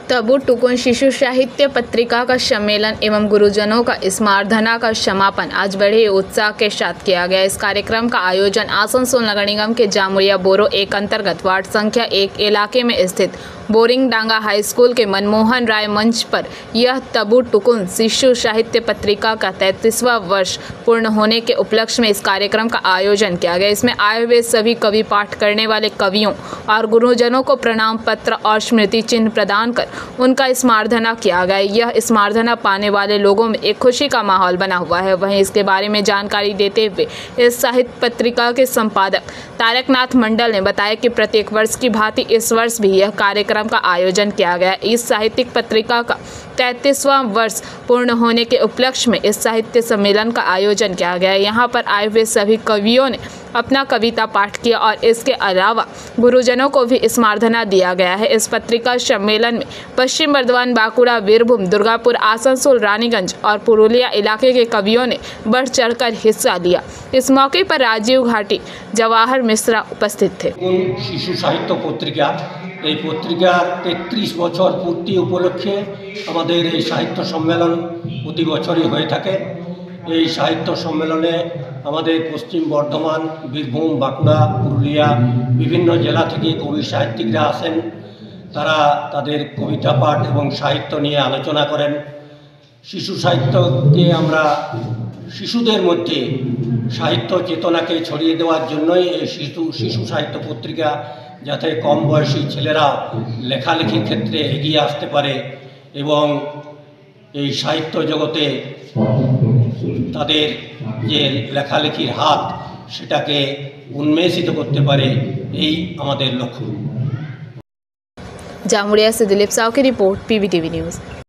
तबू टुकुन शिशु साहित्य पत्रिका का सम्मेलन एवं गुरुजनों का स्मारधना का समापन आज बड़े उत्साह के साथ किया गया। इस कार्यक्रम का आयोजन आसनसोल नगर निगम के जामुरिया बोरो एक अंतर्गत वार्ड संख्या 1 इलाके में स्थित बोरिंग डांगा हाई स्कूल के मनमोहन राय मंच पर यह तबू टुकुन शिशु साहित्य पत्रिका का 33वां वर्ष पूर्ण होने के उपलक्ष्य में इस कार्यक्रम का आयोजन किया गया। इसमें आए हुए सभी कवि पाठ करने वाले कवियों और गुरुजनों को प्रणाम पत्र और स्मृति चिन्ह प्रदान कर उनका स्मारधना किया गया। यह स्मारधना पाने वाले लोगों में एक खुशी का माहौल बना हुआ है। वहीं इसके बारे में जानकारी देते हुए इस साहित्य पत्रिका के संपादक तारकनाथ मंडल ने बताया कि प्रत्येक वर्ष की भांति इस वर्ष भी यह कार्यक्रम का आयोजन किया गया। इस साहित्यिक पत्रिका का 33वां वर्ष पूर्ण होने के उपलक्ष्य में इस साहित्य सम्मेलन का आयोजन किया गया। यहाँ पर आए हुए सभी कवियों ने अपना कविता पाठ किया और इसके अलावा गुरुजनों को भी स्मारधना दिया गया है। इस पत्रिका सम्मेलन में पश्चिम बर्धमान, बांकुड़ा, बीरभूम, दुर्गापुर, आसनसोल, रानीगंज और पुरुलिया इलाके के कवियों ने बढ़ चढ़कर हिस्सा लिया। इस मौके पर राजीव घाटी, जवाहर मिश्रा उपस्थित थे। शिशु साहित्य पत्रिका এই পত্রিকার 33 বছর পূর্তি উপলক্ষে আমাদের এই সাহিত্য সম্মেলন প্রতি বছরই হয়ে থাকে। এই সাহিত্য সম্মেলনে আমাদের পশ্চিম বর্ধমান, বীরভূম, বাঁকুড়া, পুরুলিয়া বিভিন্ন জেলা থেকে কবি সাহিত্যিকরা আসেন। তারা তাদের কবিতা পাঠ এবং সাহিত্য নিয়ে আলোচনা করেন। শিশু সাহিত্যকে আমরা শিশুদের মধ্যে সাহিত্য চেতনাকে ছড়িয়ে দেওয়ার জন্যই এই শিশু সাহিত্য পত্রিকা, যাতে কম বয়সী ছেলেরাও লেখালেখির ক্ষেত্রে এগিয়ে আসতে পারে এবং এই সাহিত্য জগতে তাদের যে লেখালেখির হাত সেটাকে উন্মেষিত করতে পারে, এই আমাদের লক্ষ্য। जामुरिया से दिलीप साव की रिपोर्ट, PBTV न्यूज़।